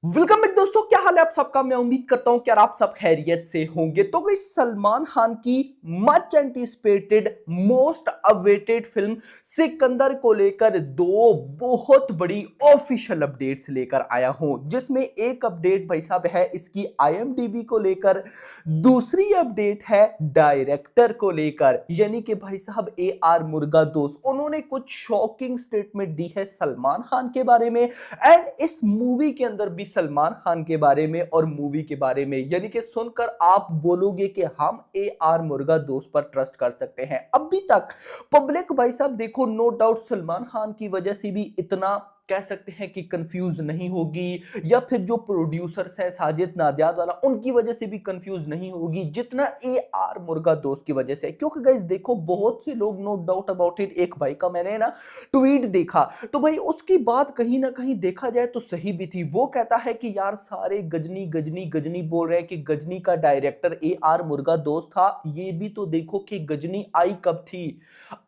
Welcome back दोस्तों, क्या हाल है आप सबका। मैं उम्मीद करता हूं कि यार आप सब खैरियत से होंगे। तो गई सलमान खान की much anticipated most awaited film Sikandar को लेकर दो बहुत बड़ी ऑफिशियल अपडेट्स लेकर आया हूं, जिसमें एक अपडेट भाई साहब है इसकी आईएमडीबी को लेकर, दूसरी अपडेट है डायरेक्टर को लेकर, यानी कि भाई साहब AR मुर्गादोस। उन्होंने कुछ शॉकिंग स्टेटमेंट दी है सलमान खान के बारे में एंड इस मूवी के अंदर भी सलमान खान के बारे में और मूवी के बारे में, यानी कि सुनकर आप बोलोगे कि हम AR मुर्गा दोस्त पर ट्रस्ट कर सकते हैं। अभी तक पब्लिक भाई साहब देखो, नो डाउट सलमान खान की वजह से भी इतना कह सकते हैं कि कंफ्यूज नहीं होगी, या फिर जो प्रोड्यूसर्स हैं साजिद नादियाद वाला, उनकी वजह से भी कंफ्यूज नहीं होगी जितना AR मुर्गा दोस्त की वजह से। क्योंकि गाइस देखो, बहुत से लोग, नो डाउट अबाउट इट, एक भाई का मैंने ना ट्वीट देखा, तो भाई उसकी बात कहीं ना कहीं देखा जाए तो सही भी थी। वो कहता है कि यार सारे गजनी गजनी गजनी बोल रहे हैं कि गजनी का डायरेक्टर AR मुर्गा दोस्त था। ये भी तो देखो कि गजनी आई कब थी,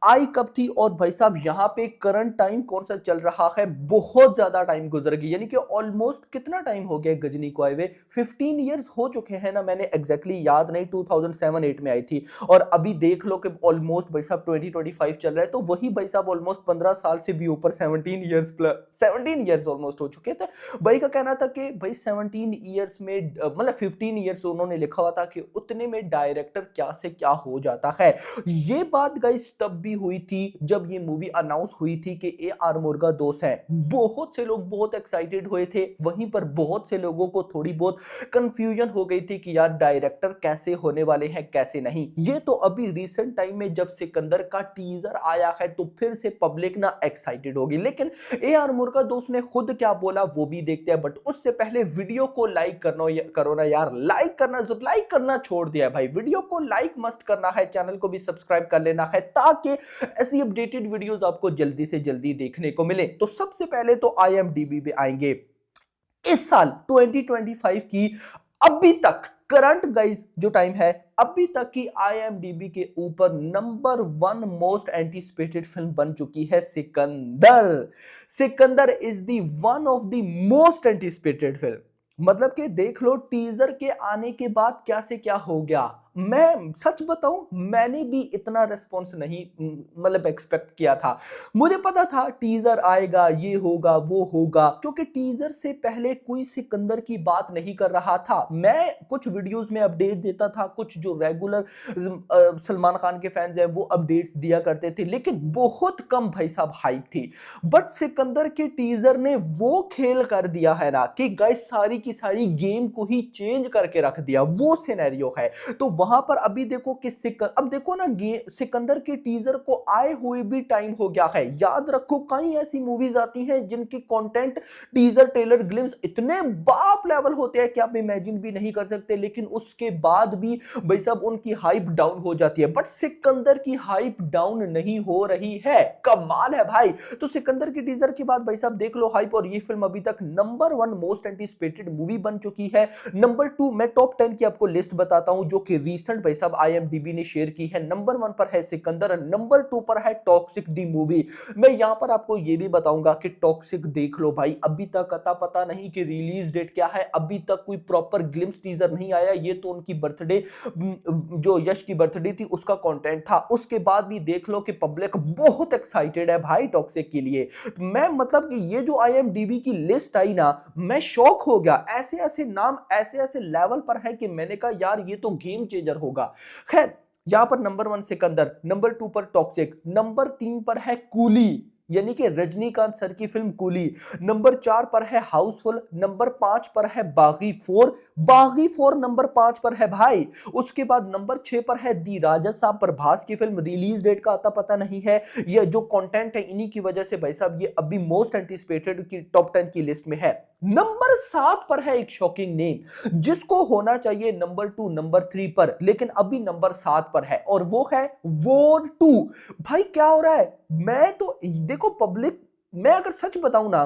आई कब थी। और भाई साहब यहाँ पे करंट टाइम कौन सा चल रहा है, बहुत ज्यादा टाइम गुजर गया, यानी कि ऑलमोस्ट कितना टाइम हो गया गजनी को आए हुए, 15 ईयर्स हो चुके हैं ना। मैंने एग्जैक्टली याद नहीं, 2007-8 में आई थी, और अभी देख लो कि ऑलमोस्ट भाई साहब 2025 चल रहा है, तो वही भाई साहब ऑलमोस्ट 15 साल से भी ऊपर, 17 ईयर्स प्लस, 17 ईयर्स ऑलमोस्ट हो चुके थे। भाई का कहना था कि भाई 17 ईयर्स में मतलब 15 ईयर्स उन्होंने लिखा हुआ था कि उतने में डायरेक्टर क्या से क्या हो जाता है। ये बात गाइस तब भी हुई थी जब ये मूवी अनाउंस हुई थी कि AR मुर्गा दोस्त है। बहुत से लोग बहुत एक्साइटेड हुए थे, वहीं पर बहुत से लोगों को थोड़ी बहुत कंफ्यूजन हो गई थी कि यार डायरेक्टर कैसे होने वाले हैं कैसे नहीं। ये तो अभी रिसेंट टाइम में जब सिकंदर का टीजर आया है तो फिर से पब्लिक ना एक्साइटेड होगी। लेकिन AR मुर्गा दोस्त ने खुद क्या बोला वो भी देखते हैं, बट उससे पहले वीडियो को लाइक करो ना यार, लाइक करना जरूर, लाइक करना छोड़ दिया है भाई, वीडियो को लाइक मस्ट करना है, चैनल को भी सब्सक्राइब कर लेना है ताकि ऐसी अपडेटेड वीडियोस आपको जल्दी से जल्दी देखने को मिले। तो सबसे पहले तो IMDb पे आएंगे। इस साल 2025 की अभी तक करंट गाइस जो टाइम है, अभी तक की IMDb के ऊपर नंबर 1 मोस्ट एंटिसिपेटेड फिल्म बन चुकी है Sikandar. Sikandar is the one of the most anticipated film. मतलब कि देख लो टीजर के आने के बाद क्या से क्या हो गया। मैं सच बताऊं, मैंने भी इतना रिस्पॉन्स नहीं मतलब एक्सपेक्ट किया था। मुझे पता था टीजर आएगा, ये होगा वो होगा, क्योंकि टीजर से पहले कोई सिकंदर की बात नहीं कर रहा था। मैं कुछ वीडियोस में अपडेट देता था, कुछ जो रेगुलर सलमान खान के फैंस हैं वो अपडेट्स दिया करते थे, लेकिन बहुत कम भाई साहब हाइप थी। बट सिकंदर के टीजर ने वो खेल कर दिया है ना कि गाइस सारी की सारी गेम को ही चेंज करके रख दिया, वो सिनेरियो है। तो वहां पर अभी देखो कि अब देखो ना, सिकंदर के टीजर को आए हुए भी टाइम हो गया है। याद रखो, कई ऐसी मूवीज आती हैं जिनके कंटेंट, टीजर, ट्रेलर, ग्लिम्स इतने बाप लेवल होते हैं कि आप इमेजिन भी नहीं कर सकते, लेकिन उसके बाद भी भाई साहब उनकी हाइप डाउन हो जाती है। बट सिकंदर की हाइप डाउन नहीं हो रही है, कमाल है भाई। तो सिकंदर की टीजर के बाद भाई साहब देख लो हाइप, और ये फिल्म अभी तक नंबर 1 मोस्ट एंटिसिपेटेड मूवी बन चुकी है। नंबर 2 मैं टॉप 10 की आपको लिस्ट बताता हूं जो कि रीसेंट भाई साहब IMDb ने शेयर की है। नंबर 1 पर है सिकंदर, नंबर 2 पर है टॉक्सिक दी मूवी। मैं यहां पर आपको यह भी बताऊंगा कि टॉक्सिक देख लो भाई, अभी तक अता पता नहीं कि रिलीज डेट क्या है, अभी तक कोई प्रॉपर ग्लिम्स टीजर नहीं आया। ये तो उनकी बर्थडे, जो यश की बर्थडे थी उसका कंटेंट था। उसके बाद भी देख लो कि पब्लिक बहुत एक्साइटेड है भाई टॉक्सिक के लिए। मैं मतलब कि ये जो IMDb की लिस्ट आई ना, मैं शॉक हो गया। ऐसे ऐसे नाम ऐसे ऐसे लेवल पर है कि मैंने कहा यार ये तो गेम चेंजर होगा। खैर, यहां पर नंबर 1 सिकंदर, नंबर 2 पर टॉक्सिक, नंबर 3 पर है कूली, यानी कि रजनीकांत सर की फिल्म कूली, नंबर 4 पर है हाउसफुल, नंबर 5 पर है बागी 4, बागी 4 नंबर 5 पर है भाई। उसके बाद नंबर 6 पर है दी राजा साहब प्रभास की फिल्म, रिलीज डेट का आता पता नहीं है। ये जो कंटेंट है इन्हीं की वजह से भाई साहब ये अभी मोस्ट एंटिसिपेटेड की टॉप 10 की लिस्ट में है। नंबर 7 पर है एक शॉकिंग नेम जिसको होना चाहिए नंबर 2 नंबर 3 पर, लेकिन अभी नंबर 7 पर है, और वो है वॉर 2। भाई क्या हो रहा है, मैं तो देखो पब्लिक, मैं अगर सच बताऊं ना,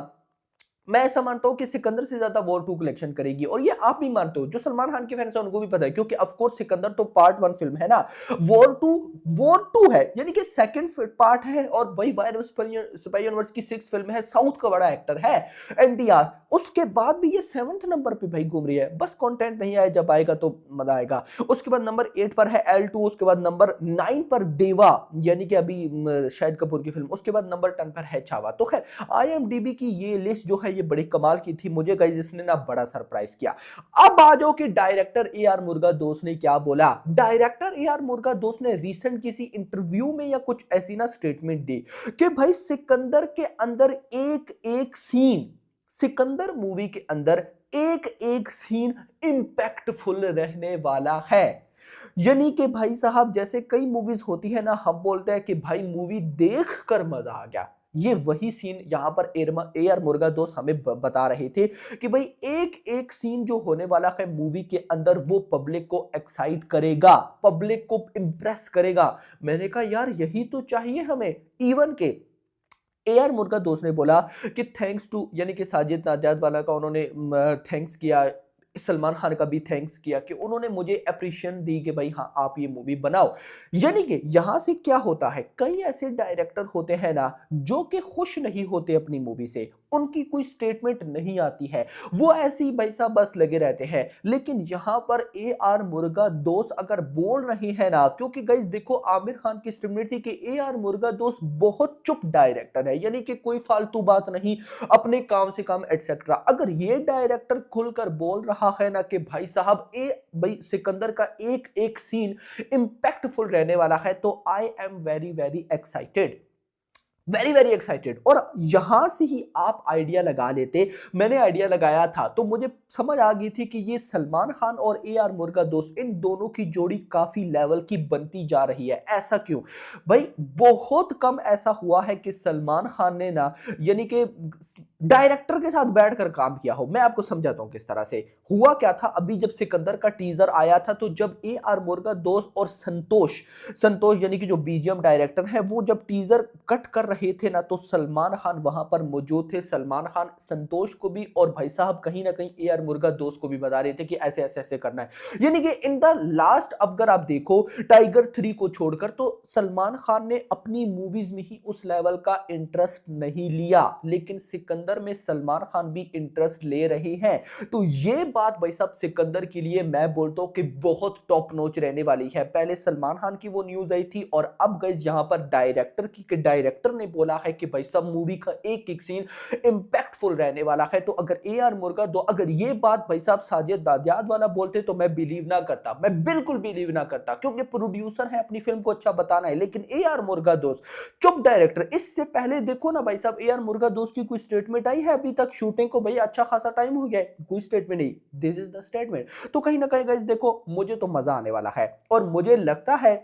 मैं ऐसा मानता हूँ कि सिकंदर से ज्यादा वॉर 2 कलेक्शन करेगी, और ये आप भी मानते हो, जो सलमान खान के फैंस हैं उनको भी पता है, क्योंकि ऑफ कोर्स सिकंदर तो पार्ट 1 फिल्म है ना। वॉर 2 है, यानी कि सेकंड पार्ट है, और वही वायर स्पाई यूनिवर्स की 6th फिल्म है, साउथ का बड़ा एक्टर है एनटीआर। उसके बाद भी ये 7th नंबर पे भाई घूम रही है, बस कंटेंट नहीं आया, जब आएगा तो मजा आएगा। उसके बाद नंबर 8 पर है L2, उसके बाद नंबर 9 पर देवा, यानी कि अभी शाहिद कपूर की फिल्म, उसके बाद नंबर 10 पर है छावा। तो खैर IMDb की ये लिस्ट जो है ये बड़ी कमाल की थी, मुझे गाइस इसने ना बड़ा सरप्राइज किया। अब आ जाओ कि डायरेक्टर AR मुर्गा दोस्त ने क्या बोला। डायरेक्टर AR मुर्गा दोस्त ने रीसेंट किसी इंटरव्यू में या कुछ ऐसी ना स्टेटमेंट दी कि भाई सिकंदर के अंदर एक एक सीन, सिकंदर मूवी के अंदर एक एक सीन इंपैक्टफुल रहने वाला है। यानी कि भाई साहब, जैसे कई मूवीज होती है ना, हम बोलते हैं कि भाई मूवी देख कर मजा आ गया, ये वही सीन यहां पर AR मुर्गा दोस्त हमें बता रहे थे कि भाई एक एक सीन जो होने वाला है मूवी के अंदर, वो पब्लिक को एक्साइट करेगा, पब्लिक को इंप्रेस करेगा। मैंने कहा यार यही तो चाहिए हमें। इवन के AR मुर्गा दोस्त ने बोला कि थैंक्स टू, यानी कि साजिद नादियाद वाला का उन्होंने थैंक्स किया, सलमान खान का भी थैंक्स किया कि उन्होंने मुझे अप्रिशिएशन दी कि भाई हाँ आप ये मूवी बनाओ। यानी कि यहां से क्या होता है, कई ऐसे डायरेक्टर होते हैं ना जो कि खुश नहीं होते अपनी मूवी से, उनकी कोई स्टेटमेंट नहीं आती है, वो ऐसे ही भाई साहब बस लगे रहते हैं। लेकिन यहां पर AR मुर्गा दोस्त अगर बोल रहे हैं ना, क्योंकि गाइस देखो आमिर खान की स्टेटमेंट थी कि AR मुर्गा दोस्त बहुत चुप डायरेक्टर है, यानी कि कोई फालतू बात नहीं, अपने काम से काम एटसेट्रा। अगर ये डायरेक्टर खुलकर बोल रहा है ना कि भाई साहब भाई सिकंदर का एक एक सीन इंपैक्टफुल रहने वाला है, तो I am very very excited, very very excited. और यहां से ही आप आइडिया लगा लेते, मैंने आइडिया लगाया था तो मुझे समझ आ गई थी कि ये सलमान खान और AR मुर्गा दोस्त, इन दोनों की जोड़ी काफी लेवल की बनती जा रही है। ऐसा क्यों भाई, बहुत कम ऐसा हुआ है कि सलमान खान ने ना, यानी कि डायरेक्टर के साथ बैठकर काम किया हो। मैं आपको समझाता हूं किस तरह से हुआ क्या था। अभी जब सिकंदर का टीजर आया था, तो जब AR मुर्गा दोस्त और संतोष संतोष यानी कि जो BGM डायरेक्टर है, वो जब टीजर कट कर रहे थे ना, तो सलमान खान वहां पर मौजूद थे। सलमान खान संतोष को भी और भाई साहब कहीं ना कहीं AR मुर्गा दोस्त को भी बता रहे थे कि ऐसे ऐसे ऐसे करना है। यानी कि इन द लास्ट अगर आप देखो टाइगर 3 को छोड़कर, तो सलमान खान ने अपनी मूवीज में ही उस लेवल का इंटरेस्ट नहीं लिया, लेकिन सिकंदर में सलमान खान भी इंटरेस्ट ले रहे हैं। तो ये बात भाई साहब सिकंदर के लिए मैं बोलता हूं कि बहुत टॉप नॉच रहने वाली है। पहले सलमान खान की वो न्यूज आई थी, और अब गाइस यहां पर डायरेक्टर ने बोला है कि भाई सब मूवी का एक एक सीन इंपैक्टफुल रहने वाला है। तो अगर AR मुर्गा दो अगर ये बात भाई साहब साजिद नादियाद वाला बोलते, तो मैं बिलीव ना करता, मैं बिल्कुल बिलीव ना करता, क्योंकि प्रोड्यूसर है, अपनी फिल्म को अच्छा बताना है। लेकिन AR मुर्गा दोस्त चुप डायरेक्टर। इससे पहले देखो ना भाई साहब, AR मुर्गा दोस्त की कोई स्टेटमेंट आई है अभी तक? शूटिंग को भाई अच्छा खासा टाइम हो गया है, कोई स्टेटमेंट नहीं, दिस इज द स्टेटमेंट। तो कहीं ना कहीं गाइस देखो, मुझे तो मजा आने वाला है, और मुझे लगता है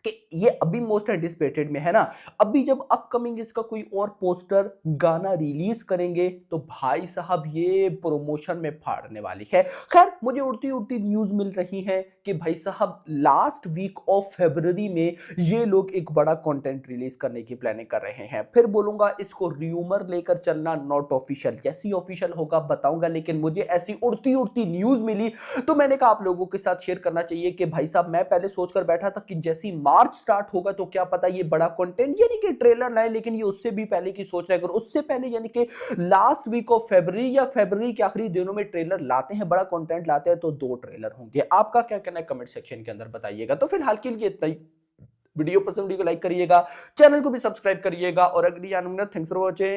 कि ये अभी मोस्ट एंटिसिपेटेड में है ना। अभी जब अपकमिंग इसका कोई और पोस्टर गाना रिलीज करेंगे, तो भाई साहब ये प्रमोशन में फाड़ने वाली है। खैर मुझे उड़ती उड़ती न्यूज मिल रही है कि भाई साहब लास्ट वीक ऑफ फरवरी में ये लोग एक बड़ा कंटेंट रिलीज करने की प्लानिंग कर रहे हैं। फिर बोलूंगा इसको र्यूमर लेकर चलना, नॉट ऑफिशियल, जैसी ऑफिशियल होगा बताऊंगा। लेकिन मुझे ऐसी उड़ती उड़ती न्यूज मिली, तो मैंने कहा आप लोगों के साथ शेयर करना चाहिए कि भाई साहब मैं पहले सोचकर बैठा था कि जैसी मार्च स्टार्ट होगा तो क्या पता ये बड़ा कंटेंट यानी कि ट्रेलर लाए, लेकिन ये उससे भी पहले की सोच रहे हैं। अगर उससे पहले यानी कि लास्ट वीक ऑफ फरवरी या फरवरी के आखिरी दिनों में ट्रेलर लाते हैं, बड़ा कंटेंट लाते हैं, तो 2 ट्रेलर होंगे। आपका क्या कहना है कमेंट सेक्शन के अंदर बताइएगा। तो फिलहाल के लिए इतना ही। वीडियो पसंद, वीडियो को लाइक करिएगा, चैनल को भी सब्सक्राइब करिएगा, और अगली थैंक्स फॉर वॉचिंग।